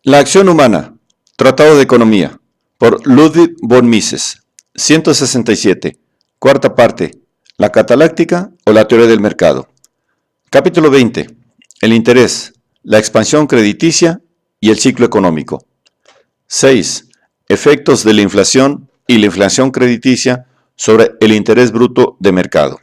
La acción humana, Tratado de Economía, por Ludwig von Mises, 167, cuarta parte, la cataláctica o la teoría del mercado. Capítulo 20, el interés, la expansión crediticia y el ciclo económico. 6. Efectos de la inflación y la inflación crediticia sobre el interés bruto de mercado.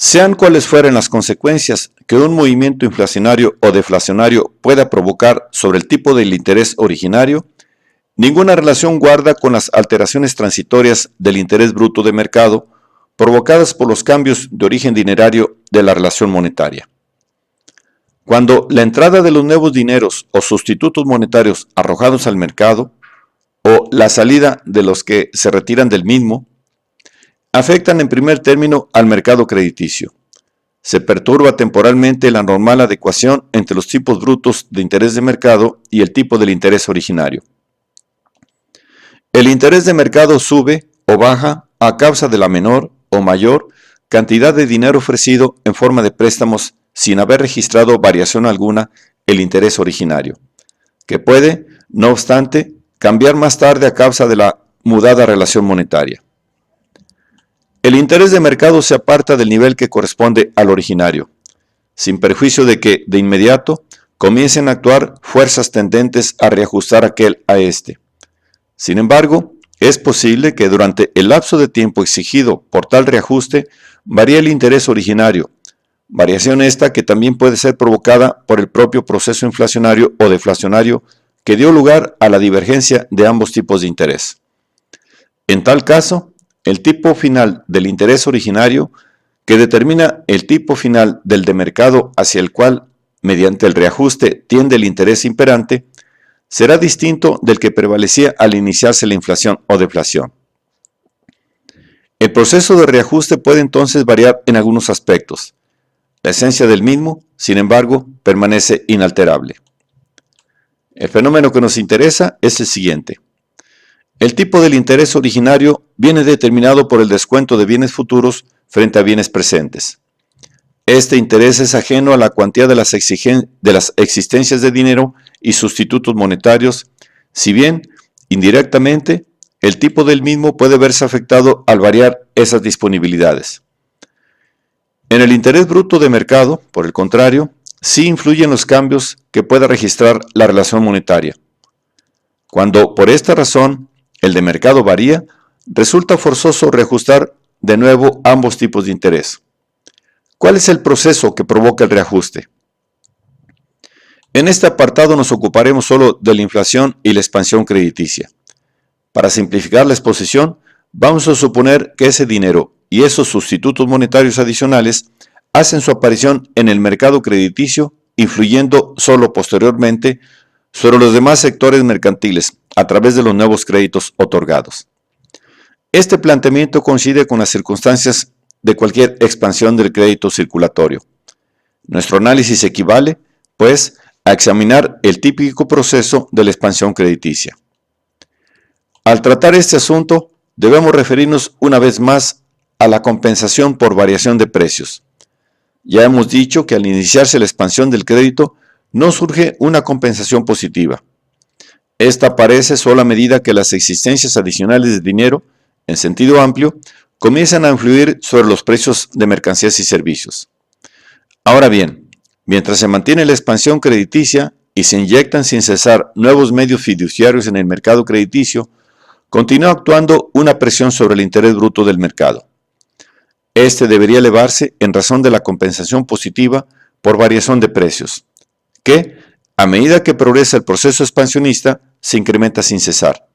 Sean cuales fueren las consecuencias que un movimiento inflacionario o deflacionario pueda provocar sobre el tipo del interés originario, ninguna relación guarda con las alteraciones transitorias del interés bruto de mercado provocadas por los cambios de origen dinerario de la relación monetaria. Cuando la entrada de los nuevos dineros o sustitutos monetarios arrojados al mercado, o la salida de los que se retiran del mismo, afectan en primer término al mercado crediticio. Se perturba temporalmente la normal adecuación entre los tipos brutos de interés de mercado y el tipo del interés originario. El interés de mercado sube o baja a causa de la menor o mayor cantidad de dinero ofrecido en forma de préstamos sin haber registrado variación alguna el interés originario, que puede, no obstante, cambiar más tarde a causa de la mudada relación monetaria. El interés de mercado se aparta del nivel que corresponde al originario, sin perjuicio de que, de inmediato, comiencen a actuar fuerzas tendentes a reajustar aquel a este. Sin embargo, es posible que durante el lapso de tiempo exigido por tal reajuste varíe el interés originario, variación esta que también puede ser provocada por el propio proceso inflacionario o deflacionario que dio lugar a la divergencia de ambos tipos de interés. En tal caso, el tipo final del interés originario, que determina el tipo final del de mercado hacia el cual, mediante el reajuste, tiende el interés imperante, será distinto del que prevalecía al iniciarse la inflación o deflación. El proceso de reajuste puede entonces variar en algunos aspectos. La esencia del mismo, sin embargo, permanece inalterable. El fenómeno que nos interesa es el siguiente. El tipo del interés originario viene determinado por el descuento de bienes futuros frente a bienes presentes. Este interés es ajeno a la cuantía de las existencias de dinero y sustitutos monetarios, si bien, indirectamente, el tipo del mismo puede verse afectado al variar esas disponibilidades. En el interés bruto de mercado, por el contrario, sí influyen los cambios que pueda registrar la relación monetaria. Cuando, por esta razón, el de mercado varía, resulta forzoso reajustar de nuevo ambos tipos de interés. ¿Cuál es el proceso que provoca el reajuste? En este apartado nos ocuparemos solo de la inflación y la expansión crediticia. Para simplificar la exposición, vamos a suponer que ese dinero y esos sustitutos monetarios adicionales hacen su aparición en el mercado crediticio, influyendo solo posteriormente sobre los demás sectores mercantiles a través de los nuevos créditos otorgados. Este planteamiento coincide con las circunstancias de cualquier expansión del crédito circulatorio. Nuestro análisis equivale, pues, a examinar el típico proceso de la expansión crediticia. Al tratar este asunto, debemos referirnos una vez más a la compensación por variación de precios. Ya hemos dicho que al iniciarse la expansión del crédito, no surge una compensación positiva. Esta aparece solo a medida que las existencias adicionales de dinero, en sentido amplio, comienzan a influir sobre los precios de mercancías y servicios. Ahora bien, mientras se mantiene la expansión crediticia y se inyectan sin cesar nuevos medios fiduciarios en el mercado crediticio, continúa actuando una presión sobre el interés bruto del mercado. Este debería elevarse en razón de la compensación positiva por variación de precios, que, a medida que progresa el proceso expansionista, se incrementa sin cesar.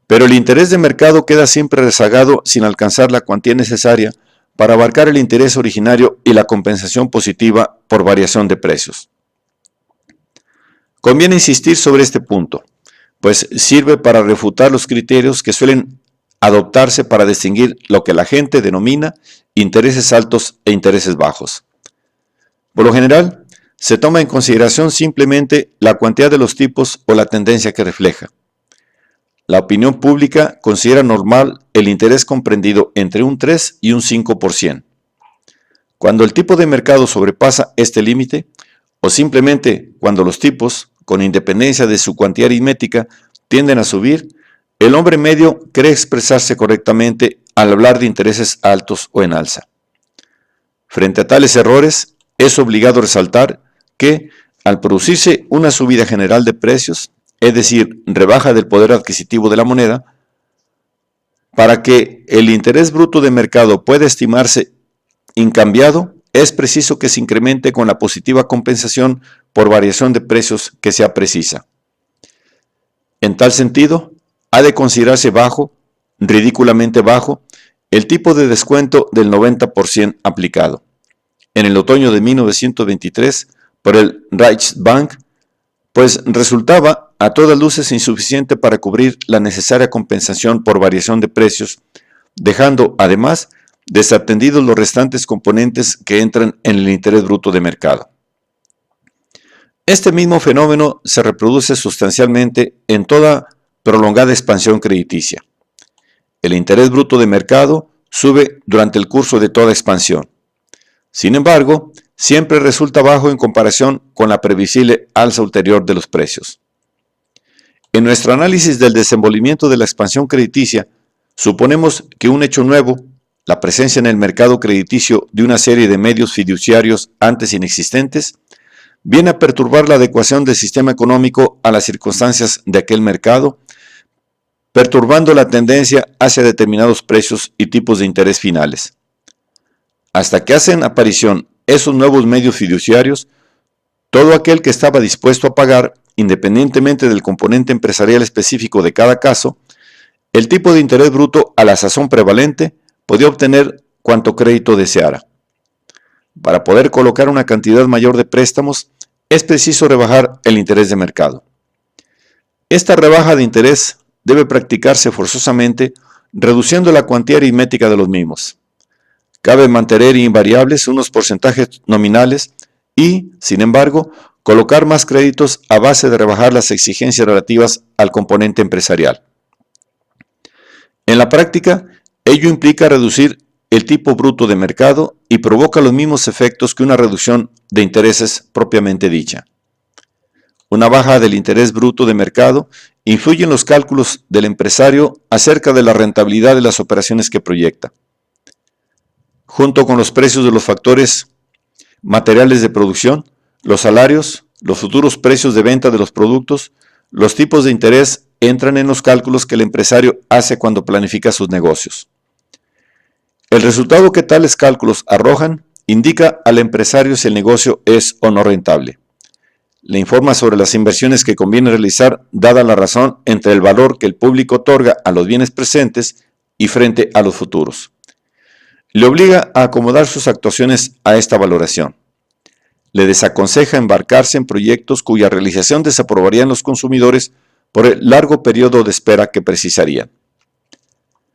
Pero el interés de mercado queda siempre rezagado sin alcanzar la cuantía necesaria para abarcar el interés originario y la compensación positiva por variación de precios. Conviene insistir sobre este punto, pues sirve para refutar los criterios que suelen adoptarse para distinguir lo que la gente denomina intereses altos e intereses bajos. Por lo general, se toma en consideración simplemente la cuantía de los tipos o la tendencia que refleja. La opinión pública considera normal el interés comprendido entre un 3 y un 5%. Cuando el tipo de mercado sobrepasa este límite, o simplemente cuando los tipos, con independencia de su cuantía aritmética, tienden a subir, el hombre medio cree expresarse correctamente al hablar de intereses altos o en alza. Frente a tales errores, es obligado resaltar que, al producirse una subida general de precios, es decir, rebaja del poder adquisitivo de la moneda, para que el interés bruto de mercado pueda estimarse incambiado, es preciso que se incremente con la positiva compensación por variación de precios que sea precisa. En tal sentido, ha de considerarse bajo, ridículamente bajo, el tipo de descuento del 90% aplicado en el otoño de 1923 por el Reichsbank, pues resultaba a todas luces insuficiente para cubrir la necesaria compensación por variación de precios, dejando además desatendidos los restantes componentes que entran en el interés bruto de mercado. Este mismo fenómeno se reproduce sustancialmente en toda prolongada expansión crediticia. El interés bruto de mercado sube durante el curso de toda expansión. Sin embargo, siempre resulta bajo en comparación con la previsible alza ulterior de los precios. En nuestro análisis del desenvolvimiento de la expansión crediticia, suponemos que un hecho nuevo, la presencia en el mercado crediticio de una serie de medios fiduciarios antes inexistentes, viene a perturbar la adecuación del sistema económico a las circunstancias de aquel mercado, perturbando la tendencia hacia determinados precios y tipos de interés finales. Hasta que hacen aparición esos nuevos medios fiduciarios, todo aquel que estaba dispuesto a pagar, independientemente del componente empresarial específico de cada caso, el tipo de interés bruto a la sazón prevalente, podía obtener cuanto crédito deseara. Para poder colocar una cantidad mayor de préstamos, es preciso rebajar el interés de mercado. Esta rebaja de interés debe practicarse forzosamente, reduciendo la cuantía aritmética de los mismos. Cabe mantener invariables unos porcentajes nominales y, sin embargo, colocar más créditos a base de rebajar las exigencias relativas al componente empresarial. En la práctica, ello implica reducir el tipo bruto de mercado y provoca los mismos efectos que una reducción de intereses propiamente dicha. Una baja del interés bruto de mercado influye en los cálculos del empresario acerca de la rentabilidad de las operaciones que proyecta. Junto con los precios de los factores materiales de producción, los salarios, los futuros precios de venta de los productos, los tipos de interés entran en los cálculos que el empresario hace cuando planifica sus negocios. El resultado que tales cálculos arrojan indica al empresario si el negocio es o no rentable. Le informa sobre las inversiones que conviene realizar dada la razón entre el valor que el público otorga a los bienes presentes y frente a los futuros. Le obliga a acomodar sus actuaciones a esta valoración. Le desaconseja embarcarse en proyectos cuya realización desaprobarían los consumidores por el largo periodo de espera que precisarían.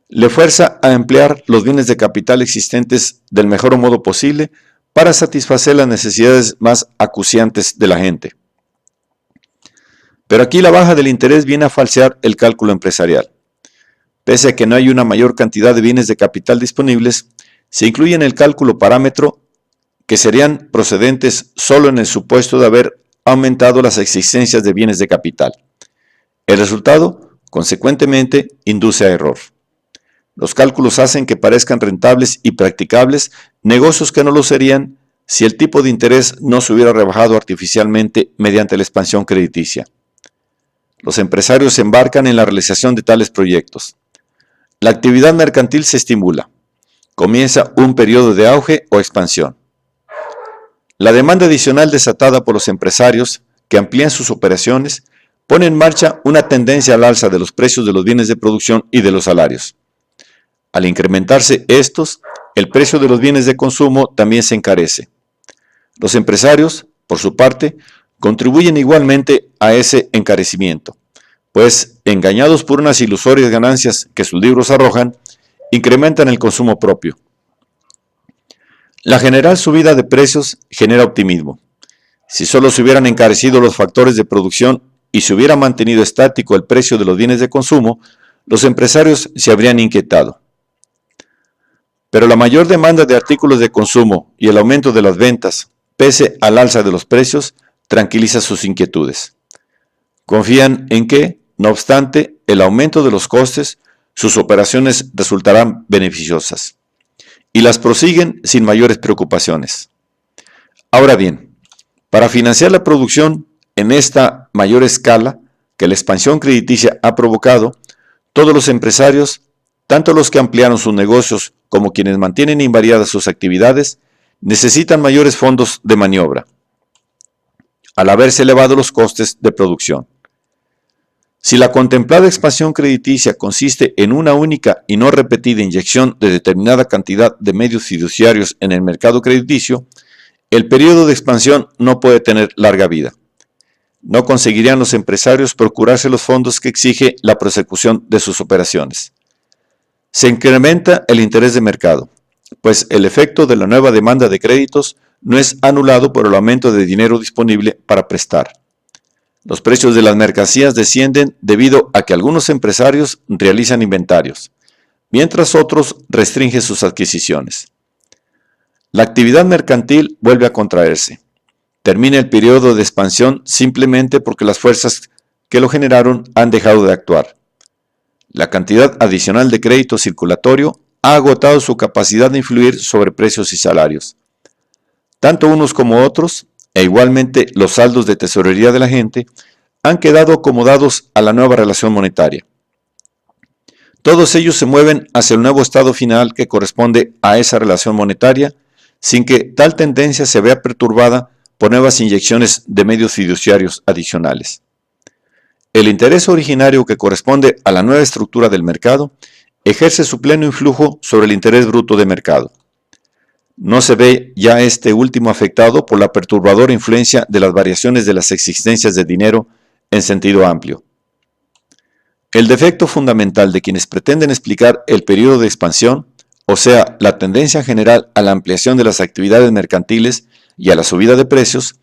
Le fuerza a emplear los bienes de capital existentes del mejor modo posible para satisfacer las necesidades más acuciantes de la gente. Pero aquí la baja del interés viene a falsear el cálculo empresarial. Pese a que no hay una mayor cantidad de bienes de capital disponibles, se incluye en el cálculo parámetro que serían procedentes solo en el supuesto de haber aumentado las existencias de bienes de capital. El resultado, consecuentemente, induce a error. Los cálculos hacen que parezcan rentables y practicables negocios que no lo serían si el tipo de interés no se hubiera rebajado artificialmente mediante la expansión crediticia. Los empresarios se embarcan en la realización de tales proyectos. La actividad mercantil se estimula. Comienza un periodo de auge o expansión. La demanda adicional desatada por los empresarios que amplían sus operaciones pone en marcha una tendencia al alza de los precios de los bienes de producción y de los salarios. Al incrementarse estos, el precio de los bienes de consumo también se encarece. Los empresarios, por su parte, contribuyen igualmente a ese encarecimiento, pues, engañados por unas ilusorias ganancias que sus libros arrojan, incrementan el consumo propio. La general subida de precios genera optimismo. Si solo se hubieran encarecido los factores de producción y se hubiera mantenido estático el precio de los bienes de consumo, los empresarios se habrían inquietado. Pero la mayor demanda de artículos de consumo y el aumento de las ventas, pese al alza de los precios, tranquiliza sus inquietudes. Confían en que, no obstante el aumento de los costes, sus operaciones resultarán beneficiosas y las prosiguen sin mayores preocupaciones. Ahora bien, para financiar la producción en esta mayor escala que la expansión crediticia ha provocado, todos los empresarios, tanto los que ampliaron sus negocios como quienes mantienen invariadas sus actividades, necesitan mayores fondos de maniobra, al haberse elevado los costes de producción. Si la contemplada expansión crediticia consiste en una única y no repetida inyección de determinada cantidad de medios fiduciarios en el mercado crediticio, el periodo de expansión no puede tener larga vida. No conseguirían los empresarios procurarse los fondos que exige la prosecución de sus operaciones. Se incrementa el interés de mercado, pues el efecto de la nueva demanda de créditos no es anulado por el aumento de dinero disponible para prestar. Los precios de las mercancías descienden debido a que algunos empresarios realizan inventarios, mientras otros restringen sus adquisiciones. La actividad mercantil vuelve a contraerse. Termina el periodo de expansión simplemente porque las fuerzas que lo generaron han dejado de actuar. La cantidad adicional de crédito circulatorio ha agotado su capacidad de influir sobre precios y salarios. Tanto unos como otros, e igualmente los saldos de tesorería de la gente, han quedado acomodados a la nueva relación monetaria. Todos ellos se mueven hacia el nuevo estado final que corresponde a esa relación monetaria, sin que tal tendencia se vea perturbada por nuevas inyecciones de medios fiduciarios adicionales. El interés originario que corresponde a la nueva estructura del mercado ejerce su pleno influjo sobre el interés bruto de mercado. No se ve ya este último afectado por la perturbadora influencia de las variaciones de las existencias de dinero en sentido amplio. El defecto fundamental de quienes pretenden explicar el periodo de expansión, o sea, la tendencia general a la ampliación de las actividades mercantiles y a la subida de precios,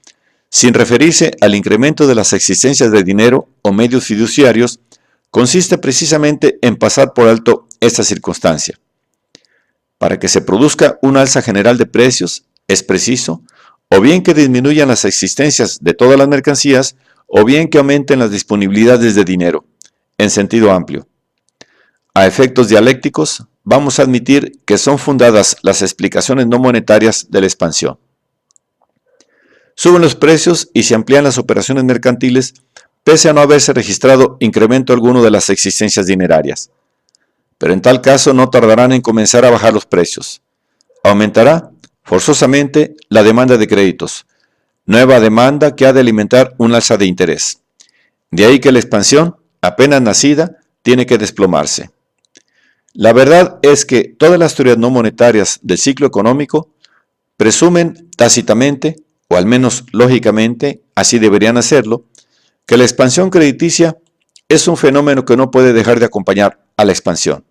sin referirse al incremento de las existencias de dinero o medios fiduciarios, consiste precisamente en pasar por alto esta circunstancia. Para que se produzca una alza general de precios, es preciso, o bien que disminuyan las existencias de todas las mercancías, o bien que aumenten las disponibilidades de dinero, en sentido amplio. A efectos dialécticos, vamos a admitir que son fundadas las explicaciones no monetarias de la expansión. Suben los precios y se amplían las operaciones mercantiles, pese a no haberse registrado incremento alguno de las existencias dinerarias. Pero en tal caso no tardarán en comenzar a bajar los precios. Aumentará, forzosamente, la demanda de créditos, nueva demanda que ha de alimentar un alza de interés. De ahí que la expansión, apenas nacida, tiene que desplomarse. La verdad es que todas las teorías no monetarias del ciclo económico presumen tácitamente, o al menos lógicamente, así deberían hacerlo, que la expansión crediticia es un fenómeno que no puede dejar de acompañar a la expansión.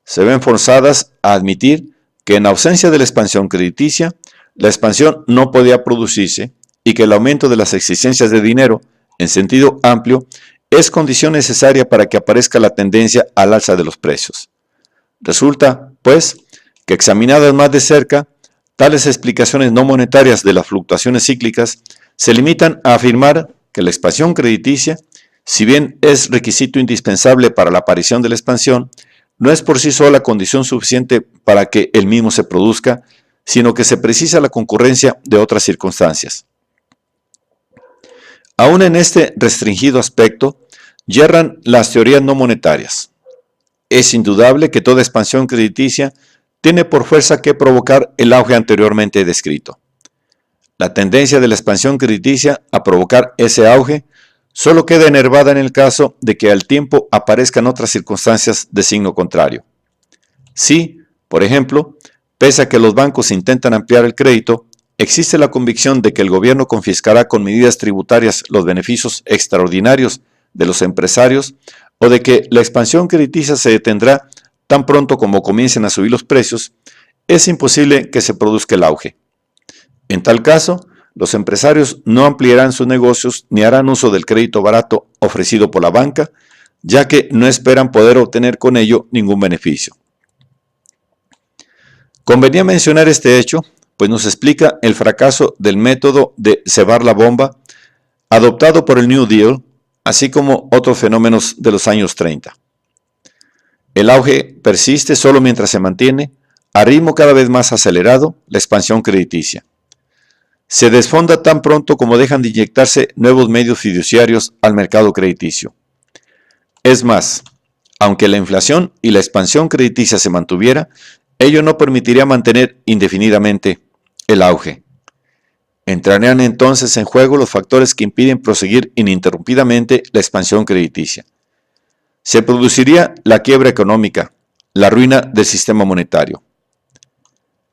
Se ven forzadas a admitir que en ausencia de la expansión crediticia, la expansión no podía producirse y que el aumento de las existencias de dinero, en sentido amplio, es condición necesaria para que aparezca la tendencia al alza de los precios. Resulta, pues, que examinadas más de cerca, tales explicaciones no monetarias de las fluctuaciones cíclicas se limitan a afirmar que la expansión crediticia, si bien es requisito indispensable para la aparición de la expansión, no es por sí sola condición suficiente para que el mismo se produzca, sino que se precisa la concurrencia de otras circunstancias. Aún en este restringido aspecto, yerran las teorías no monetarias. Es indudable que toda expansión crediticia tiene por fuerza que provocar el auge anteriormente descrito. La tendencia de la expansión crediticia a provocar ese auge solo queda enervada en el caso de que al tiempo aparezcan otras circunstancias de signo contrario. Si, por ejemplo, pese a que los bancos intentan ampliar el crédito, existe la convicción de que el gobierno confiscará con medidas tributarias los beneficios extraordinarios de los empresarios o de que la expansión crediticia se detendrá tan pronto como comiencen a subir los precios, es imposible que se produzca el auge. En tal caso, los empresarios no ampliarán sus negocios ni harán uso del crédito barato ofrecido por la banca, ya que no esperan poder obtener con ello ningún beneficio. Convenía mencionar este hecho pues nos explica el fracaso del método de cebar la bomba adoptado por el New Deal, así como otros fenómenos de los años 30. El auge persiste solo mientras se mantiene, a ritmo cada vez más acelerado, la expansión crediticia. Se desfonda tan pronto como dejan de inyectarse nuevos medios fiduciarios al mercado crediticio. Es más, aunque la inflación y la expansión crediticia se mantuviera, ello no permitiría mantener indefinidamente el auge. Entrarían entonces en juego los factores que impiden proseguir ininterrumpidamente la expansión crediticia. Se produciría la quiebra económica, la ruina del sistema monetario.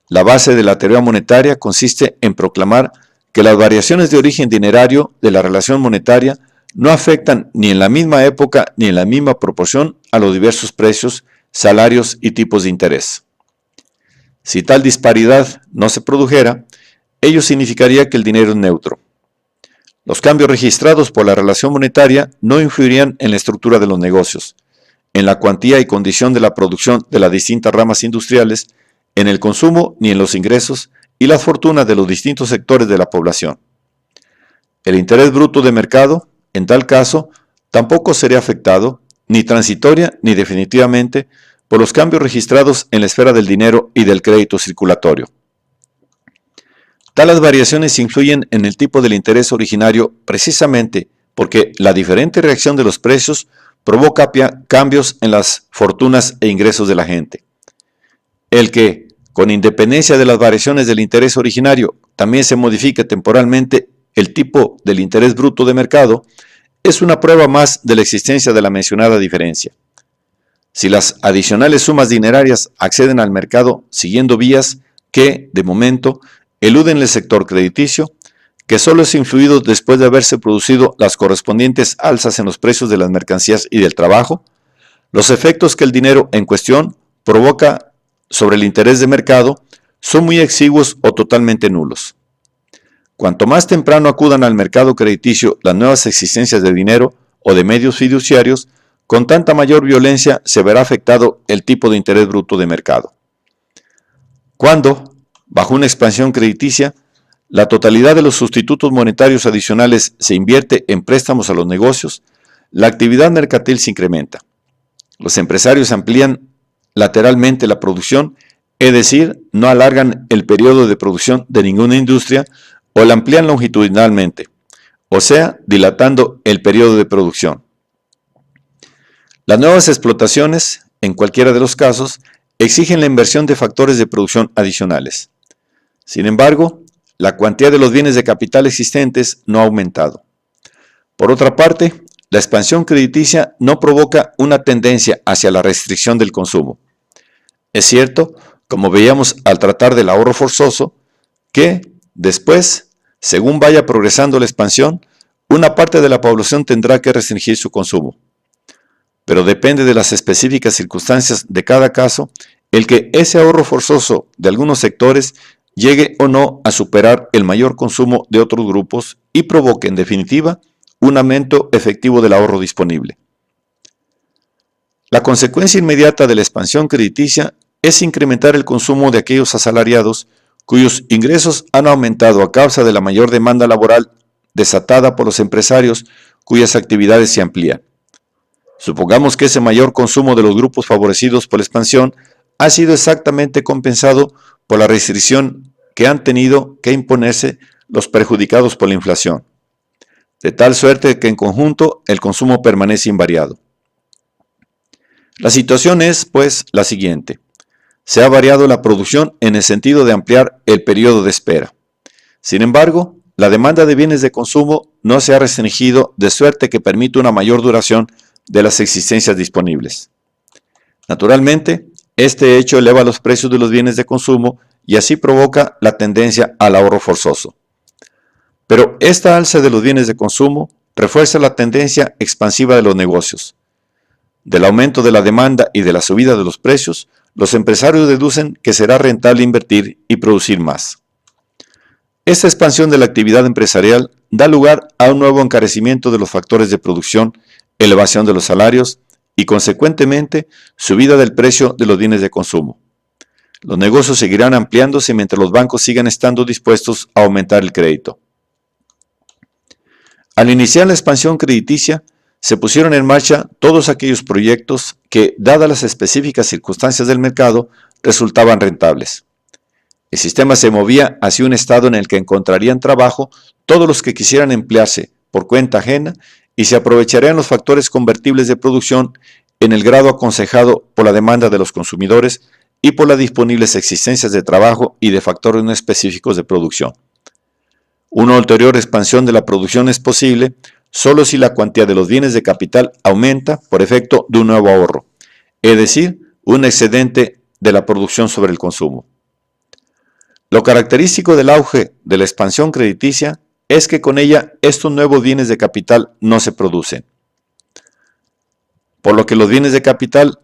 La base de la teoría monetaria consiste en proclamar que las variaciones de origen dinerario de la relación monetaria no afectan ni en la misma época ni en la misma proporción a los diversos precios, salarios y tipos de interés. Si tal disparidad no se produjera, ello significaría que el dinero es neutro. Los cambios registrados por la relación monetaria no influirían en la estructura de los negocios, en la cuantía y condición de la producción de las distintas ramas industriales, en el consumo ni en los ingresos y las fortunas de los distintos sectores de la población. El interés bruto de mercado, en tal caso, tampoco sería afectado, ni transitoria ni definitivamente, por los cambios registrados en la esfera del dinero y del crédito circulatorio. Tales variaciones influyen en el tipo del interés originario precisamente porque la diferente reacción de los precios provoca cambios en las fortunas e ingresos de la gente. El que, con independencia de las variaciones del interés originario, también se modifique temporalmente el tipo del interés bruto de mercado, es una prueba más de la existencia de la mencionada diferencia. Si las adicionales sumas dinerarias acceden al mercado siguiendo vías que, de momento, eluden el sector crediticio, que solo es influido después de haberse producido las correspondientes alzas en los precios de las mercancías y del trabajo, los efectos que el dinero en cuestión provoca sobre el interés de mercado son muy exiguos o totalmente nulos. Cuanto más temprano acudan al mercado crediticio las nuevas existencias de dinero o de medios fiduciarios, con tanta mayor violencia se verá afectado el tipo de interés bruto de mercado. Cuando, bajo una expansión crediticia, la totalidad de los sustitutos monetarios adicionales se invierte en préstamos a los negocios, la actividad mercantil se incrementa. Los empresarios amplían lateralmente la producción, es decir, no alargan el periodo de producción de ninguna industria o la amplían longitudinalmente, o sea, dilatando el periodo de producción. Las nuevas explotaciones, en cualquiera de los casos, exigen la inversión de factores de producción adicionales. Sin embargo, la cuantía de los bienes de capital existentes no ha aumentado. Por otra parte, la expansión crediticia no provoca una tendencia hacia la restricción del consumo. Es cierto, como veíamos al tratar del ahorro forzoso, que después, según vaya progresando la expansión, una parte de la población tendrá que restringir su consumo. Pero depende de las específicas circunstancias de cada caso el que ese ahorro forzoso de algunos sectores llegue o no a superar el mayor consumo de otros grupos y provoque, en definitiva, un aumento efectivo del ahorro disponible. La consecuencia inmediata de la expansión crediticia es incrementar el consumo de aquellos asalariados cuyos ingresos han aumentado a causa de la mayor demanda laboral desatada por los empresarios cuyas actividades se amplían. Supongamos que ese mayor consumo de los grupos favorecidos por la expansión ha sido exactamente compensado por la restricción que han tenido que imponerse los perjudicados por la inflación, de tal suerte que en conjunto el consumo permanece invariado. La situación es, pues, la siguiente. Se ha variado la producción en el sentido de ampliar el periodo de espera. Sin embargo, la demanda de bienes de consumo no se ha restringido de suerte que permite una mayor duración de las existencias disponibles. Naturalmente, este hecho eleva los precios de los bienes de consumo y así provoca la tendencia al ahorro forzoso. Pero esta alza de los bienes de consumo refuerza la tendencia expansiva de los negocios. Del aumento de la demanda y de la subida de los precios, los empresarios deducen que será rentable invertir y producir más. Esta expansión de la actividad empresarial da lugar a un nuevo encarecimiento de los factores de producción, elevación de los salarios y, consecuentemente, subida del precio de los bienes de consumo. Los negocios seguirán ampliándose mientras los bancos sigan estando dispuestos a aumentar el crédito. Al iniciar la expansión crediticia, se pusieron en marcha todos aquellos proyectos que, dadas las específicas circunstancias del mercado, resultaban rentables. El sistema se movía hacia un estado en el que encontrarían trabajo todos los que quisieran emplearse por cuenta ajena y se aprovecharían los factores convertibles de producción en el grado aconsejado por la demanda de los consumidores y por las disponibles existencias de trabajo y de factores no específicos de producción. Una ulterior expansión de la producción es posible solo si la cuantía de los bienes de capital aumenta por efecto de un nuevo ahorro, es decir, un excedente de la producción sobre el consumo. Lo característico del auge de la expansión crediticia es que con ella estos nuevos bienes de capital no se producen, por lo que los bienes de capital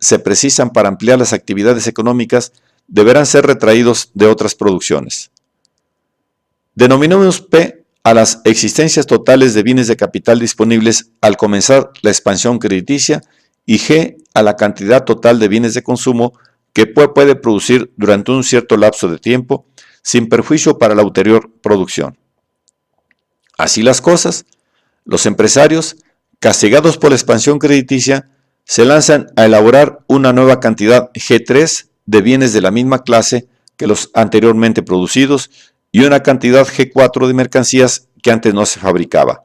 se precisan para ampliar las actividades económicas deberán ser retraídos de otras producciones. Denominamos P a las existencias totales de bienes de capital disponibles al comenzar la expansión crediticia y G a la cantidad total de bienes de consumo que puede producir durante un cierto lapso de tiempo sin perjuicio para la ulterior producción. Así las cosas, los empresarios, castigados por la expansión crediticia, se lanzan a elaborar una nueva cantidad G3 de bienes de la misma clase que los anteriormente producidos y una cantidad G4 de mercancías que antes no se fabricaba.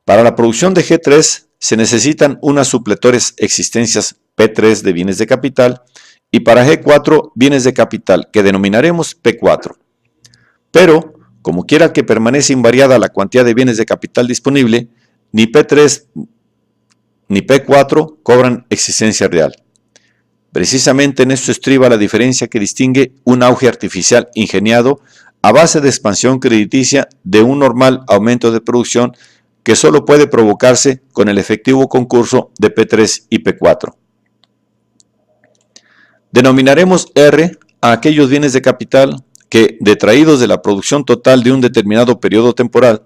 Para la producción de G3 se necesitan unas supletorias existencias P3 de bienes de capital y para G4 bienes de capital que denominaremos P4. Pero, como quiera que permanece invariada la cantidad de bienes de capital disponible, ni P3 ni P4 cobran existencia real. Precisamente en esto estriba la diferencia que distingue un auge artificial ingeniado a base de expansión crediticia de un normal aumento de producción que solo puede provocarse con el efectivo concurso de P3 y P4. Denominaremos R a aquellos bienes de capital que, detraídos de la producción total de un determinado periodo temporal,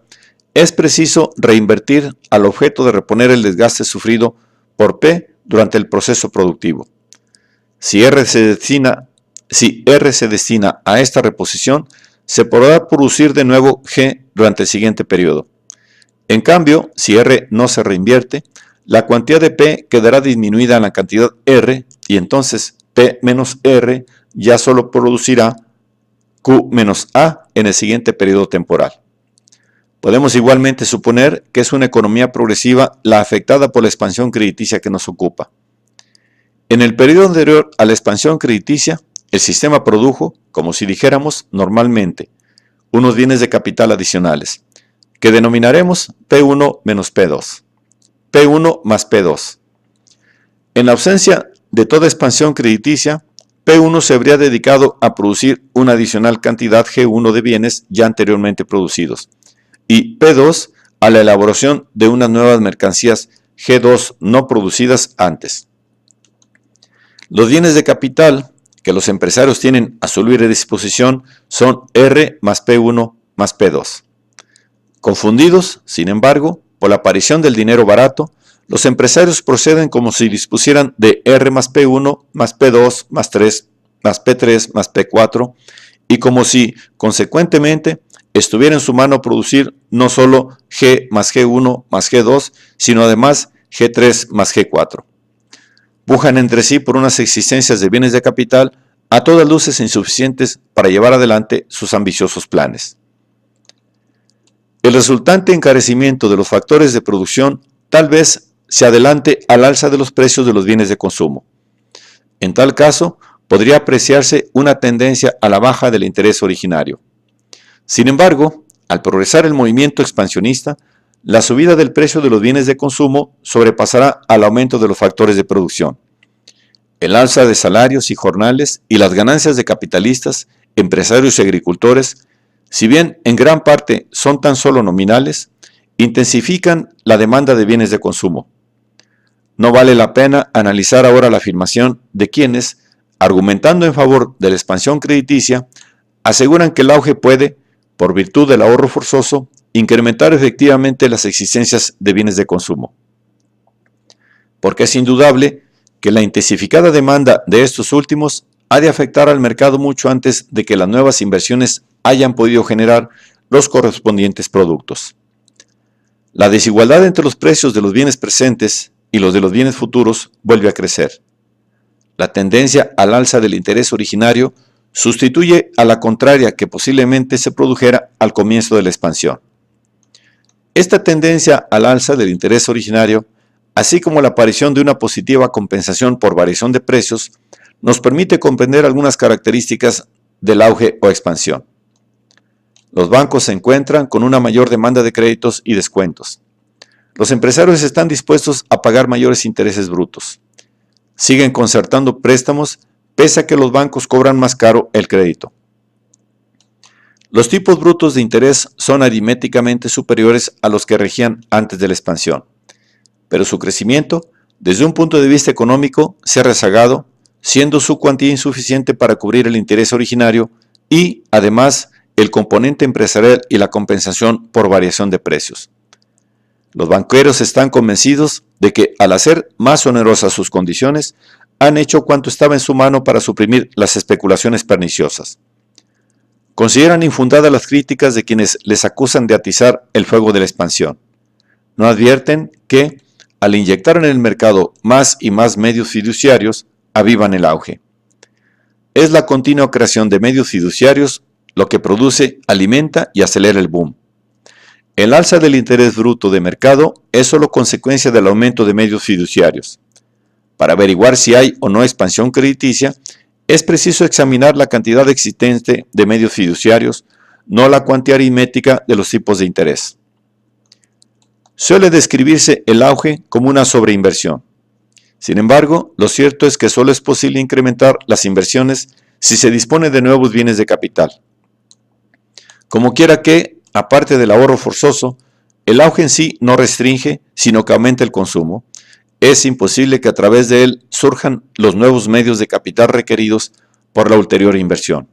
es preciso reinvertir al objeto de reponer el desgaste sufrido por P durante el proceso productivo. Si R se destina a esta reposición, se podrá producir de nuevo G durante el siguiente periodo. En cambio, si R no se reinvierte, la cantidad de P quedará disminuida en la cantidad R y entonces P menos R ya solo producirá Q menos A en el siguiente periodo temporal. Podemos igualmente suponer que es una economía progresiva la afectada por la expansión crediticia que nos ocupa. En el periodo anterior a la expansión crediticia, el sistema produjo, como si dijéramos normalmente, unos bienes de capital adicionales, que denominaremos P1 menos P2, P1 más P2. En la ausencia de toda expansión crediticia, P1 se habría dedicado a producir una adicional cantidad G1 de bienes ya anteriormente producidos, y P2 a la elaboración de unas nuevas mercancías G2 no producidas antes. Los bienes de capital que los empresarios tienen a su libre disposición son R más P1 más P2. Confundidos, sin embargo, por la aparición del dinero barato, los empresarios proceden como si dispusieran de R más P1 más P2 más 3 más P3 más P4 y como si, consecuentemente, estuviera en su mano producir no solo G más G1 más G2, sino además G3 más G4. Pujan entre sí por unas existencias de bienes de capital a todas luces insuficientes para llevar adelante sus ambiciosos planes. El resultante encarecimiento de los factores de producción tal vez se adelante al alza de los precios de los bienes de consumo. En tal caso, podría apreciarse una tendencia a la baja del interés originario. Sin embargo, al progresar el movimiento expansionista, la subida del precio de los bienes de consumo sobrepasará al aumento de los factores de producción. El alza de salarios y jornales y las ganancias de capitalistas, empresarios y agricultores, si bien en gran parte son tan solo nominales, intensifican la demanda de bienes de consumo. No vale la pena analizar ahora la afirmación de quienes, argumentando en favor de la expansión crediticia, aseguran que el auge puede, por virtud del ahorro forzoso, incrementar efectivamente las existencias de bienes de consumo. Porque es indudable que la intensificada demanda de estos últimos ha de afectar al mercado mucho antes de que las nuevas inversiones hayan podido generar los correspondientes productos. La desigualdad entre los precios de los bienes presentes y los de los bienes futuros vuelve a crecer. La tendencia al alza del interés originario sustituye a la contraria que posiblemente se produjera al comienzo de la expansión. Esta tendencia al alza del interés originario, así como la aparición de una positiva compensación por variación de precios, nos permite comprender algunas características del auge o expansión. Los bancos se encuentran con una mayor demanda de créditos y descuentos. Los empresarios están dispuestos a pagar mayores intereses brutos. Siguen concertando préstamos pese a que los bancos cobran más caro el crédito. Los tipos brutos de interés son aritméticamente superiores a los que regían antes de la expansión, pero su crecimiento, desde un punto de vista económico, se ha rezagado, siendo su cuantía insuficiente para cubrir el interés originario y, además, el componente empresarial y la compensación por variación de precios. Los banqueros están convencidos de que, al hacer más onerosas sus condiciones, han hecho cuanto estaba en su mano para suprimir las especulaciones perniciosas. Consideran infundadas las críticas de quienes les acusan de atizar el fuego de la expansión. No advierten que, al inyectar en el mercado más y más medios fiduciarios, avivan el auge. Es la continua creación de medios fiduciarios lo que produce, alimenta y acelera el boom. El alza del interés bruto de mercado es solo consecuencia del aumento de medios fiduciarios. Para averiguar si hay o no expansión crediticia, es preciso examinar la cantidad existente de medios fiduciarios, no la cuantía aritmética de los tipos de interés. Suele describirse el auge como una sobreinversión. Sin embargo, lo cierto es que solo es posible incrementar las inversiones si se dispone de nuevos bienes de capital. Como quiera que, aparte del ahorro forzoso, el auge en sí no restringe, sino que aumenta el consumo. Es imposible que a través de él surjan los nuevos medios de capital requeridos por la ulterior inversión.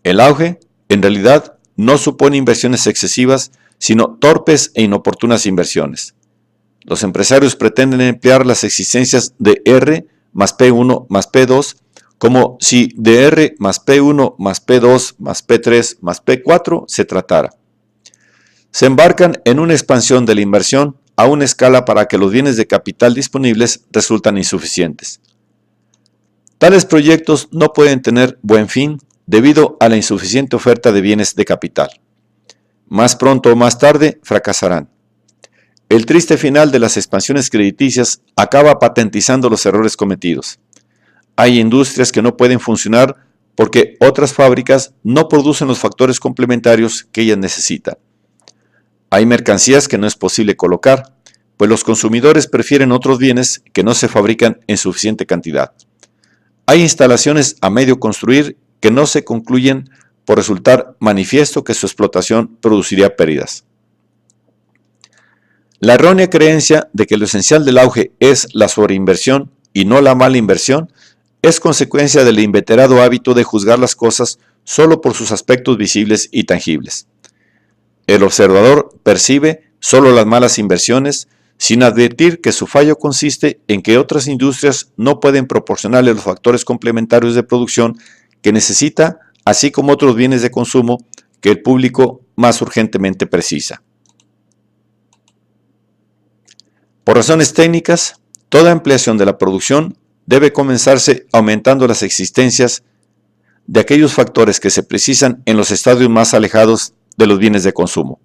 El auge, en realidad, no supone inversiones excesivas, sino torpes e inoportunas inversiones. Los empresarios pretenden emplear las existencias de R más P1 más P2 como si de R más P1 más P2 más P3 más P4 se tratara. Se embarcan en una expansión de la inversión a una escala para que los bienes de capital disponibles resultan insuficientes. Tales proyectos no pueden tener buen fin debido a la insuficiente oferta de bienes de capital. Más pronto o más tarde fracasarán. El triste final de las expansiones crediticias acaba patentizando los errores cometidos. Hay industrias que no pueden funcionar porque otras fábricas no producen los factores complementarios que ellas necesitan. Hay mercancías que no es posible colocar, pues los consumidores prefieren otros bienes que no se fabrican en suficiente cantidad. Hay instalaciones a medio construir que no se concluyen por resultar manifiesto que su explotación produciría pérdidas. La errónea creencia de que lo esencial del auge es la sobreinversión y no la mala inversión es consecuencia del inveterado hábito de juzgar las cosas solo por sus aspectos visibles y tangibles. El observador percibe solo las malas inversiones sin advertir que su fallo consiste en que otras industrias no pueden proporcionarle los factores complementarios de producción que necesita, así como otros bienes de consumo que el público más urgentemente precisa. Por razones técnicas, toda ampliación de la producción debe comenzarse aumentando las existencias de aquellos factores que se precisan en los estadios más alejados de los bienes de consumo.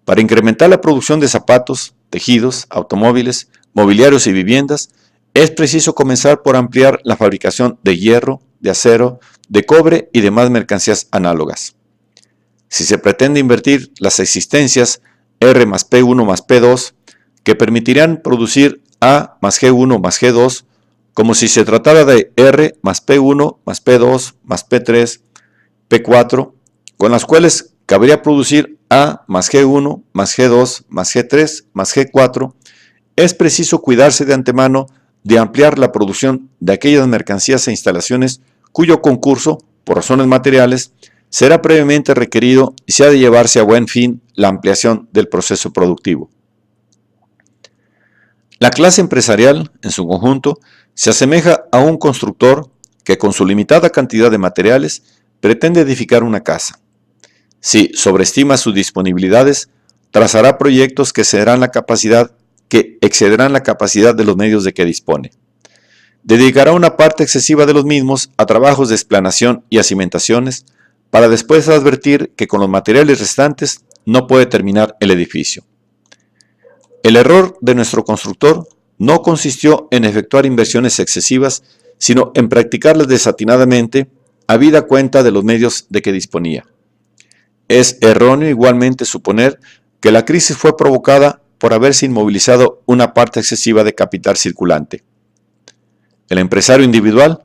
Para incrementar la producción de zapatos, tejidos, automóviles, mobiliarios y viviendas, es preciso comenzar por ampliar la fabricación de hierro, de acero, de cobre y demás mercancías análogas. Si se pretende invertir las existencias R más P1 más P2, que permitirán producir A más G1 más G2, como si se tratara de R más P1 más P2 más P3, P4, con las cuales cabría producir A más G1 más G2 más G3 más G4, es preciso cuidarse de antemano de ampliar la producción de aquellas mercancías e instalaciones cuyo concurso, por razones materiales, será previamente requerido y se ha de llevarse a buen fin la ampliación del proceso productivo. La clase empresarial, en su conjunto, se asemeja a un constructor que con su limitada cantidad de materiales pretende edificar una casa. Si sobreestima sus disponibilidades, trazará proyectos que excederán la capacidad de los medios de que dispone. Dedicará una parte excesiva de los mismos a trabajos de explanación y acimentaciones, para después advertir que con los materiales restantes no puede terminar el edificio. El error de nuestro constructor no consistió en efectuar inversiones excesivas, sino en practicarlas desatinadamente, habida cuenta de los medios de que disponía. Es erróneo igualmente suponer que la crisis fue provocada por haberse inmovilizado una parte excesiva de capital circulante. El empresario individual,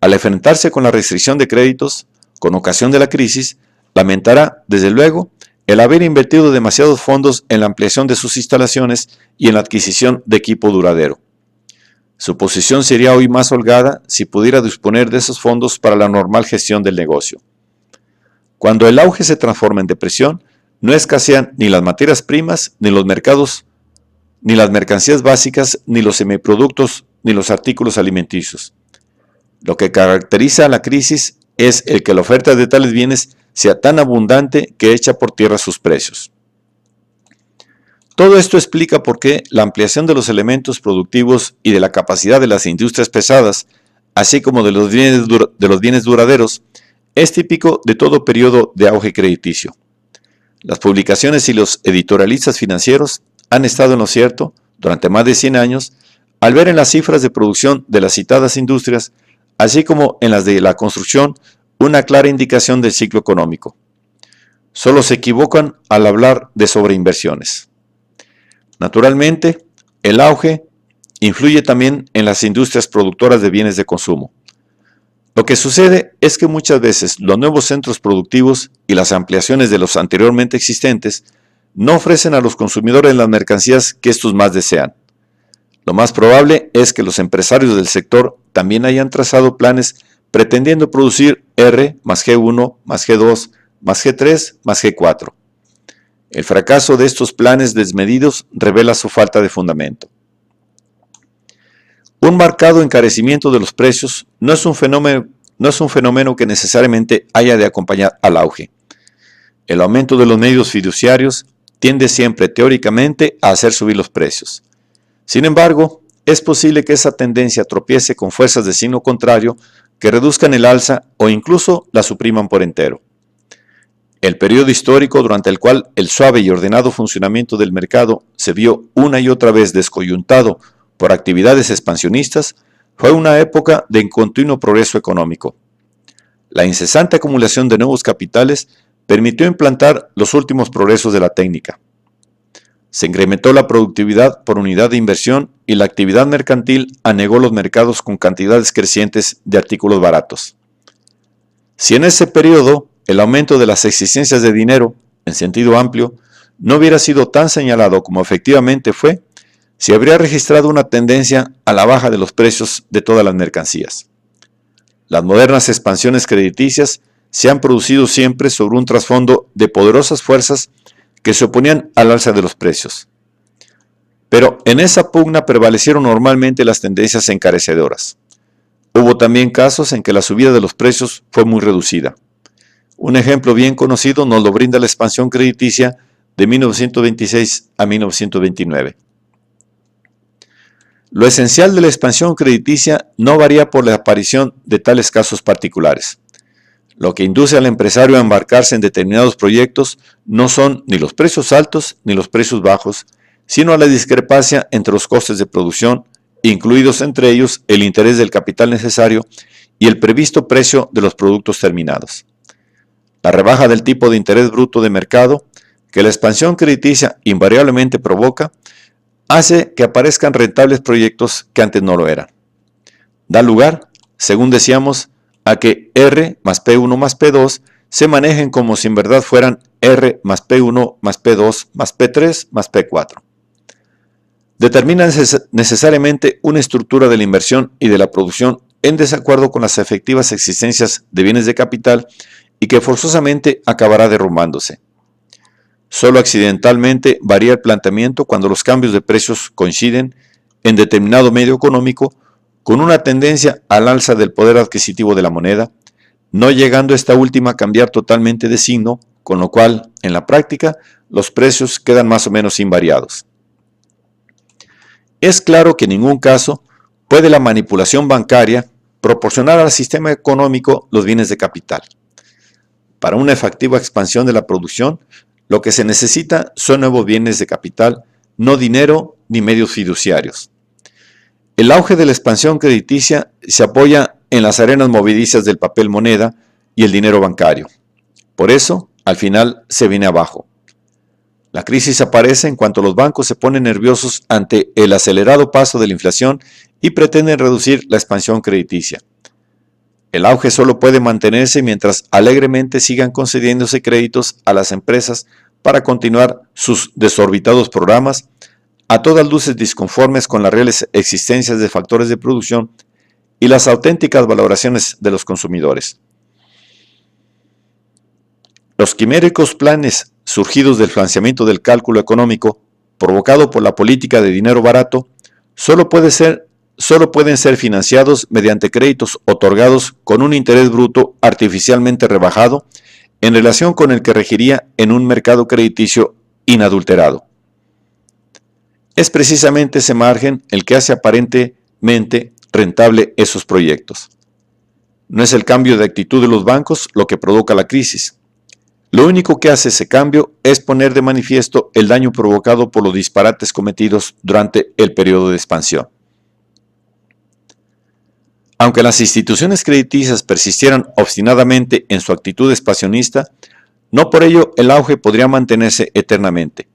al enfrentarse con la restricción de créditos, con ocasión de la crisis, lamentará, desde luego, el haber invertido demasiados fondos en la ampliación de sus instalaciones y en la adquisición de equipo duradero. Su posición sería hoy más holgada si pudiera disponer de esos fondos para la normal gestión del negocio. Cuando el auge se transforma en depresión, no escasean ni las materias primas, ni los mercados, ni las mercancías básicas, ni los semiproductos, ni los artículos alimenticios. Lo que caracteriza a la crisis es el que la oferta de tales bienes sea tan abundante que echa por tierra sus precios. Todo esto explica por qué la ampliación de los elementos productivos y de la capacidad de las industrias pesadas, así como de los bienes duraderos, es típico de todo periodo de auge crediticio. Las publicaciones y los editorialistas financieros han estado en lo cierto durante más de 100 años al ver en las cifras de producción de las citadas industrias, así como en las de la construcción, una clara indicación del ciclo económico. Solo se equivocan al hablar de sobreinversiones. Naturalmente, el auge influye también en las industrias productoras de bienes de consumo. Lo que sucede es que muchas veces los nuevos centros productivos y las ampliaciones de los anteriormente existentes no ofrecen a los consumidores las mercancías que estos más desean. Lo más probable es que los empresarios del sector también hayan trazado planes pretendiendo producir R más G1 más G2 más G3 más G4. El fracaso de estos planes desmedidos revela su falta de fundamento. Un marcado encarecimiento de los precios no es un fenómeno que necesariamente haya de acompañar al auge. El aumento de los medios fiduciarios tiende siempre teóricamente a hacer subir los precios. Sin embargo, es posible que esa tendencia tropiece con fuerzas de signo contrario que reduzcan el alza o incluso la supriman por entero. El periodo histórico durante el cual el suave y ordenado funcionamiento del mercado se vio una y otra vez descoyuntado por actividades expansionistas fue una época de continuo progreso económico. La incesante acumulación de nuevos capitales permitió implantar los últimos progresos de la técnica. Se incrementó la productividad por unidad de inversión y la actividad mercantil anegó los mercados con cantidades crecientes de artículos baratos. Si en ese periodo el aumento de las existencias de dinero, en sentido amplio, no hubiera sido tan señalado como efectivamente fue, se habría registrado una tendencia a la baja de los precios de todas las mercancías. Las modernas expansiones crediticias se han producido siempre sobre un trasfondo de poderosas fuerzas que se oponían al alza de los precios. Pero en esa pugna prevalecieron normalmente las tendencias encarecedoras. Hubo también casos en que la subida de los precios fue muy reducida. Un ejemplo bien conocido nos lo brinda la expansión crediticia de 1926 a 1929. Lo esencial de la expansión crediticia no varía por la aparición de tales casos particulares. Lo que induce al empresario a embarcarse en determinados proyectos no son ni los precios altos ni los precios bajos, sino la discrepancia entre los costes de producción, incluidos entre ellos el interés del capital necesario y el previsto precio de los productos terminados. La rebaja del tipo de interés bruto de mercado que la expansión crediticia invariablemente provoca hace que aparezcan rentables proyectos que antes no lo eran. Da lugar, según decíamos, a que R más P1 más P2 se manejen como si en verdad fueran R más P1 más P2 más P3 más P4. Determina necesariamente una estructura de la inversión y de la producción en desacuerdo con las efectivas existencias de bienes de capital y que forzosamente acabará derrumbándose. Solo accidentalmente varía el planteamiento cuando los cambios de precios coinciden en determinado medio económico con una tendencia al alza del poder adquisitivo de la moneda, no llegando esta última a cambiar totalmente de signo, con lo cual, en la práctica, los precios quedan más o menos invariados. Es claro que en ningún caso puede la manipulación bancaria proporcionar al sistema económico los bienes de capital. Para una efectiva expansión de la producción, lo que se necesita son nuevos bienes de capital, no dinero ni medios fiduciarios. El auge de la expansión crediticia se apoya en las arenas movedizas del papel moneda y el dinero bancario. Por eso, al final, se viene abajo. La crisis aparece en cuanto los bancos se ponen nerviosos ante el acelerado paso de la inflación y pretenden reducir la expansión crediticia. El auge solo puede mantenerse mientras alegremente sigan concediéndose créditos a las empresas para continuar sus desorbitados programas, a todas luces disconformes con las reales existencias de factores de producción y las auténticas valoraciones de los consumidores. Los quiméricos planes surgidos del financiamiento del cálculo económico, provocado por la política de dinero barato, solo pueden ser financiados mediante créditos otorgados con un interés bruto artificialmente rebajado en relación con el que regiría en un mercado crediticio inadulterado. Es precisamente ese margen el que hace aparentemente rentable esos proyectos. No es el cambio de actitud de los bancos lo que provoca la crisis. Lo único que hace ese cambio es poner de manifiesto el daño provocado por los disparates cometidos durante el periodo de expansión. Aunque las instituciones crediticias persistieran obstinadamente en su actitud expansionista, no por ello el auge podría mantenerse eternamente.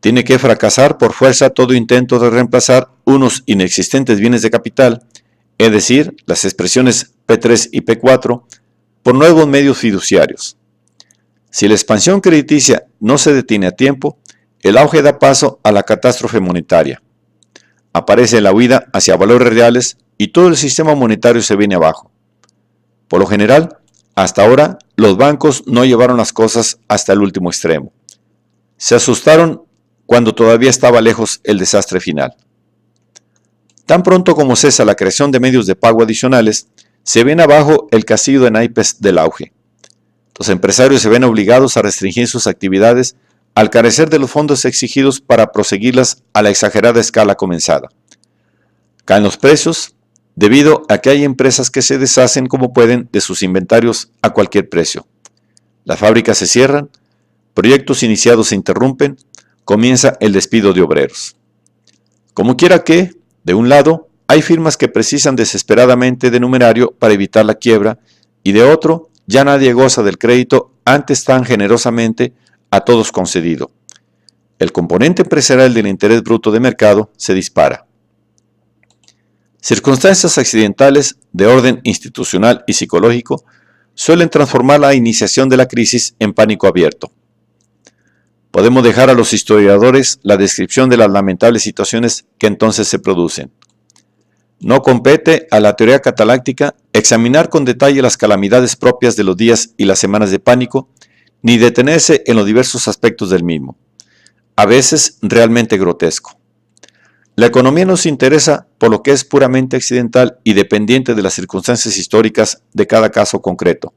Tiene que fracasar por fuerza todo intento de reemplazar unos inexistentes bienes de capital, es decir, las expresiones P3 y P4, por nuevos medios fiduciarios. Si la expansión crediticia no se detiene a tiempo, el auge da paso a la catástrofe monetaria. Aparece la huida hacia valores reales y todo el sistema monetario se viene abajo. Por lo general, hasta ahora, los bancos no llevaron las cosas hasta el último extremo. Se asustaron cuando todavía estaba lejos el desastre final. Tan pronto como cesa la creación de medios de pago adicionales, se viene abajo el castillo de naipes del auge. Los empresarios se ven obligados a restringir sus actividades al carecer de los fondos exigidos para proseguirlas a la exagerada escala comenzada. Caen los precios debido a que hay empresas que se deshacen como pueden de sus inventarios a cualquier precio. Las fábricas se cierran, proyectos iniciados se interrumpen, comienza el despido de obreros. Como quiera que, de un lado, hay firmas que precisan desesperadamente de numerario para evitar la quiebra y de otro, ya nadie goza del crédito antes tan generosamente a todos concedido. El componente empresarial del interés bruto de mercado se dispara. Circunstancias accidentales de orden institucional y psicológico suelen transformar la iniciación de la crisis en pánico abierto. Podemos dejar a los historiadores la descripción de las lamentables situaciones que entonces se producen. No compete a la teoría cataláctica examinar con detalle las calamidades propias de los días y las semanas de pánico, ni detenerse en los diversos aspectos del mismo, a veces realmente grotesco. La economía nos interesa por lo que es puramente accidental y dependiente de las circunstancias históricas de cada caso concreto.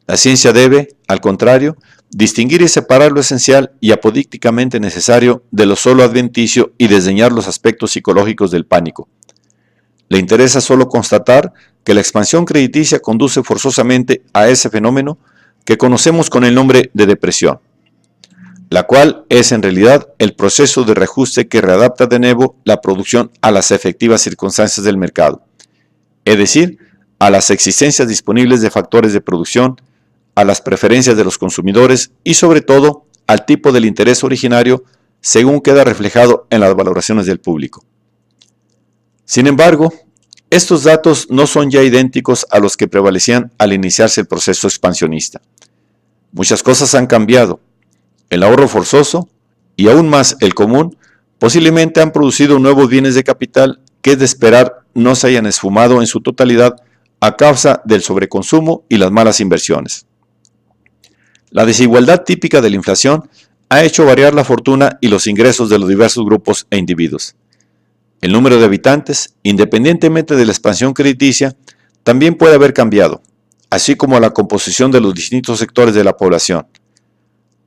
La ciencia debe, al contrario, distinguir y separar lo esencial y apodícticamente necesario de lo solo adventicio y desdeñar los aspectos psicológicos del pánico. Le interesa solo constatar que la expansión crediticia conduce forzosamente a ese fenómeno que conocemos con el nombre de depresión, la cual es en realidad el proceso de reajuste que readapta de nuevo la producción a las efectivas circunstancias del mercado, es decir, a las existencias disponibles de factores de producción, a las preferencias de los consumidores y sobre todo al tipo del interés originario según queda reflejado en las valoraciones del público. Sin embargo, estos datos no son ya idénticos a los que prevalecían al iniciarse el proceso expansionista. Muchas cosas han cambiado. El ahorro forzoso y aún más el común posiblemente han producido nuevos bienes de capital que es de esperar no se hayan esfumado en su totalidad a causa del sobreconsumo y las malas inversiones. La desigualdad típica de la inflación ha hecho variar la fortuna y los ingresos de los diversos grupos e individuos. El número de habitantes, independientemente de la expansión crediticia, también puede haber cambiado, así como la composición de los distintos sectores de la población.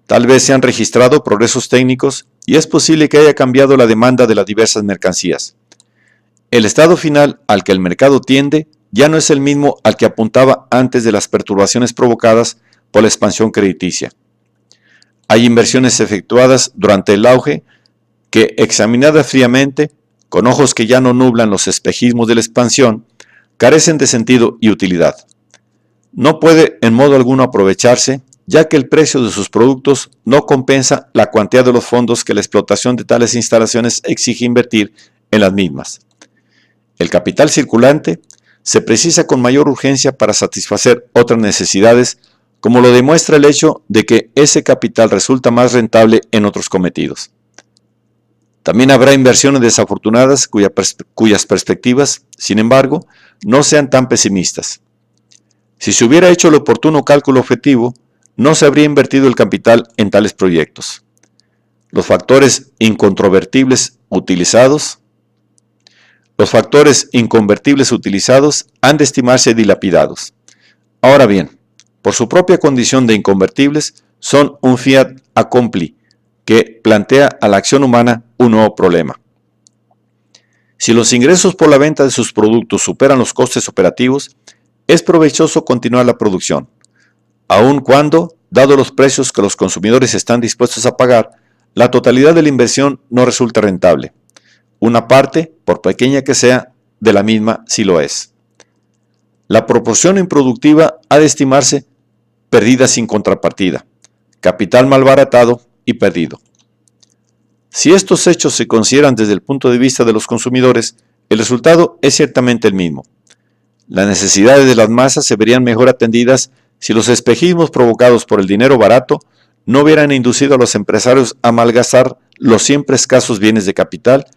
Tal vez se han registrado progresos técnicos y es posible que haya cambiado la demanda de las diversas mercancías. El estado final al que el mercado tiende ya no es el mismo al que apuntaba antes de las perturbaciones provocadas por la expansión crediticia. Hay inversiones efectuadas durante el auge que, examinadas fríamente, con ojos que ya no nublan los espejismos de la expansión, carecen de sentido y utilidad. No puede en modo alguno aprovecharse, ya que el precio de sus productos no compensa la cuantía de los fondos que la explotación de tales instalaciones exige invertir en las mismas. El capital circulante se precisa con mayor urgencia para satisfacer otras necesidades, como lo demuestra el hecho de que ese capital resulta más rentable en otros cometidos. También habrá inversiones desafortunadas cuyas perspectivas, sin embargo, no sean tan pesimistas. Si se hubiera hecho el oportuno cálculo objetivo, no se habría invertido el capital en tales proyectos. Los factores inconvertibles utilizados han de estimarse dilapidados. Ahora bien, por su propia condición de inconvertibles, son un fiat accompli que plantea a la acción humana un nuevo problema. Si los ingresos por la venta de sus productos superan los costes operativos, es provechoso continuar la producción, aun cuando, dado los precios que los consumidores están dispuestos a pagar, la totalidad de la inversión no resulta rentable. Una parte, por pequeña que sea, de la misma sí lo es. La proporción improductiva ha de estimarse perdida sin contrapartida, capital malbaratado y perdido. Si estos hechos se consideran desde el punto de vista de los consumidores, el resultado es ciertamente el mismo. Las necesidades de las masas se verían mejor atendidas si los espejismos provocados por el dinero barato no hubieran inducido a los empresarios a malgastar los siempre escasos bienes de capital,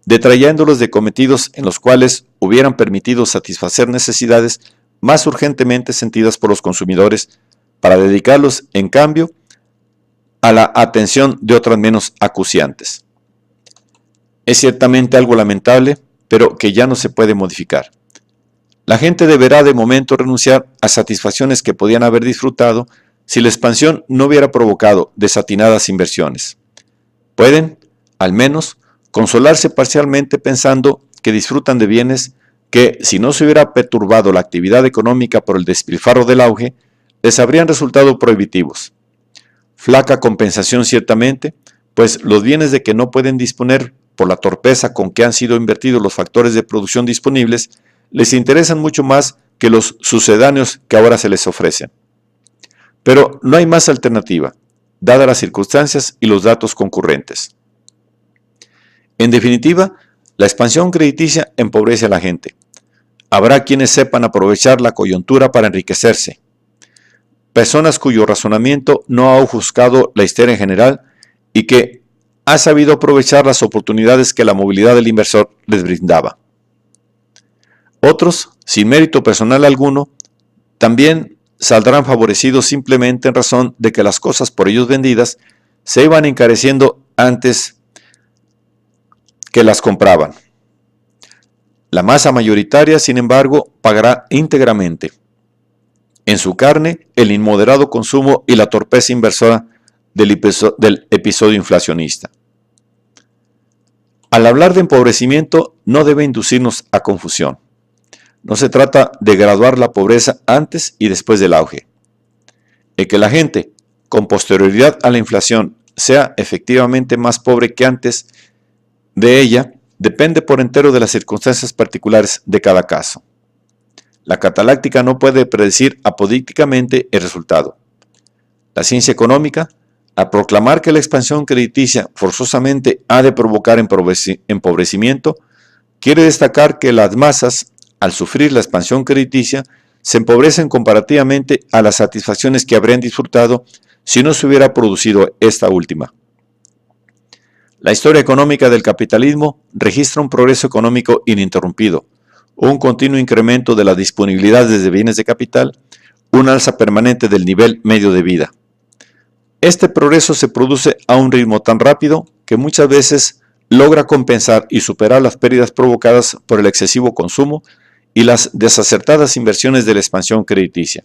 detrayéndolos de cometidos en los cuales hubieran permitido satisfacer necesidades más urgentemente sentidas por los consumidores, para dedicarlos, en cambio, a la atención de otras menos acuciantes. Es ciertamente algo lamentable, pero que ya no se puede modificar. La gente deberá de momento renunciar a satisfacciones que podían haber disfrutado si la expansión no hubiera provocado desatinadas inversiones. Pueden, al menos, consolarse parcialmente pensando que disfrutan de bienes que, si no se hubiera perturbado la actividad económica por el despilfarro del auge, les habrían resultado prohibitivos. Flaca compensación ciertamente, pues los bienes de que no pueden disponer por la torpeza con que han sido invertidos los factores de producción disponibles, les interesan mucho más que los sucedáneos que ahora se les ofrecen. Pero no hay más alternativa, dadas las circunstancias y los datos concurrentes. En definitiva, la expansión crediticia empobrece a la gente. Habrá quienes sepan aprovechar la coyuntura para enriquecerse. Personas cuyo razonamiento no ha ofuscado la histeria en general y que ha sabido aprovechar las oportunidades que la movilidad del inversor les brindaba. Otros, sin mérito personal alguno, también saldrán favorecidos simplemente en razón de que las cosas por ellos vendidas se iban encareciendo antes que las compraban. La masa mayoritaria, sin embargo, pagará íntegramente en su carne el inmoderado consumo y la torpeza inversora del episodio inflacionista. Al hablar de empobrecimiento, no debe inducirnos a confusión. No se trata de graduar la pobreza antes y después del auge. El que la gente, con posterioridad a la inflación, sea efectivamente más pobre que antes de ella, depende por entero de las circunstancias particulares de cada caso. La cataláctica no puede predecir apodícticamente el resultado. La ciencia económica, al proclamar que la expansión crediticia forzosamente ha de provocar empobrecimiento, quiere destacar que las masas, al sufrir la expansión crediticia, se empobrecen comparativamente a las satisfacciones que habrían disfrutado si no se hubiera producido esta última. La historia económica del capitalismo registra un progreso económico ininterrumpido, un continuo incremento de las disponibilidades de bienes de capital, un alza permanente del nivel medio de vida. Este progreso se produce a un ritmo tan rápido que muchas veces logra compensar y superar las pérdidas provocadas por el excesivo consumo y las desacertadas inversiones de la expansión crediticia.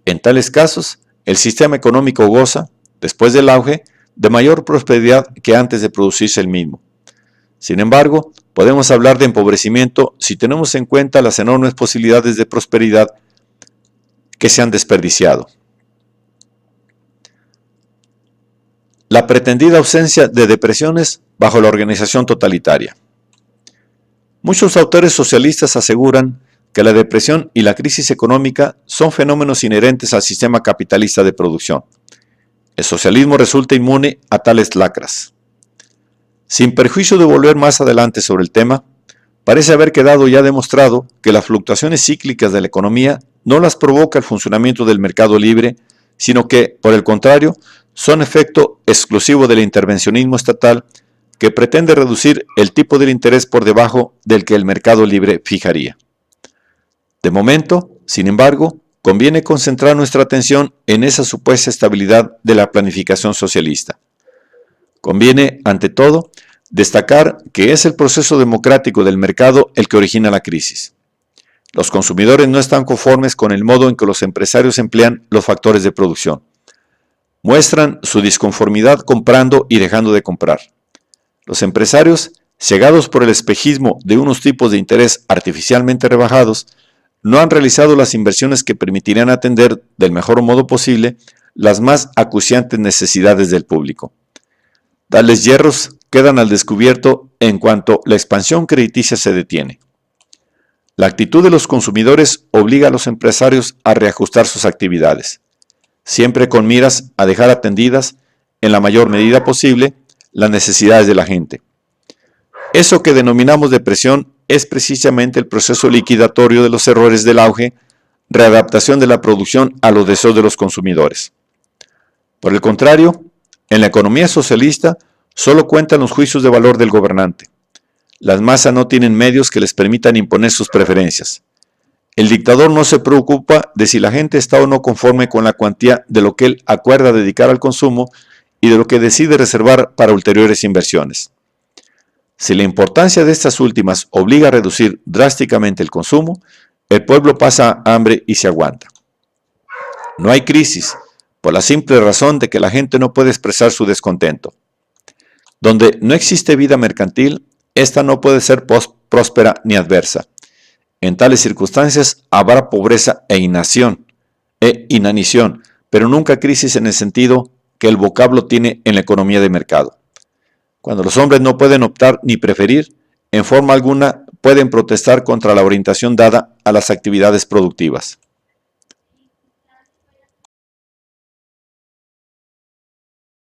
En tales casos, el sistema económico goza, después del auge, de mayor prosperidad que antes de producirse el mismo. Sin embargo, podemos hablar de empobrecimiento si tenemos en cuenta las enormes posibilidades de prosperidad que se han desperdiciado. La pretendida ausencia de depresiones bajo la organización totalitaria. Muchos autores socialistas aseguran que la depresión y la crisis económica son fenómenos inherentes al sistema capitalista de producción. El socialismo resulta inmune a tales lacras. Sin perjuicio de volver más adelante sobre el tema, parece haber quedado ya demostrado que las fluctuaciones cíclicas de la economía no las provoca el funcionamiento del mercado libre, sino que, por el contrario, son efecto exclusivo del intervencionismo estatal que pretende reducir el tipo del interés por debajo del que el mercado libre fijaría. De momento, sin embargo, conviene concentrar nuestra atención en esa supuesta estabilidad de la planificación socialista. Conviene, ante todo, destacar que es el proceso democrático del mercado el que origina la crisis. Los consumidores no están conformes con el modo en que los empresarios emplean los factores de producción. Muestran su disconformidad comprando y dejando de comprar. Los empresarios, cegados por el espejismo de unos tipos de interés artificialmente rebajados, no han realizado las inversiones que permitirían atender del mejor modo posible las más acuciantes necesidades del público. Tales hierros quedan al descubierto en cuanto la expansión crediticia se detiene. La actitud de los consumidores obliga a los empresarios a reajustar sus actividades, siempre con miras a dejar atendidas, en la mayor medida posible, las necesidades de la gente. Eso que denominamos depresión es precisamente el proceso liquidatorio de los errores del auge, readaptación de la producción a los deseos de los consumidores. Por el contrario, en la economía socialista solo cuentan los juicios de valor del gobernante. Las masas no tienen medios que les permitan imponer sus preferencias. El dictador no se preocupa de si la gente está o no conforme con la cuantía de lo que él acuerda dedicar al consumo y de lo que decide reservar para ulteriores inversiones. Si la importancia de estas últimas obliga a reducir drásticamente el consumo, el pueblo pasa hambre y se aguanta. No hay crisis, por la simple razón de que la gente no puede expresar su descontento. Donde no existe vida mercantil, esta no puede ser próspera ni adversa. En tales circunstancias habrá pobreza e inanición, pero nunca crisis en el sentido que el vocablo tiene en la economía de mercado. Cuando los hombres no pueden optar ni preferir, en forma alguna pueden protestar contra la orientación dada a las actividades productivas.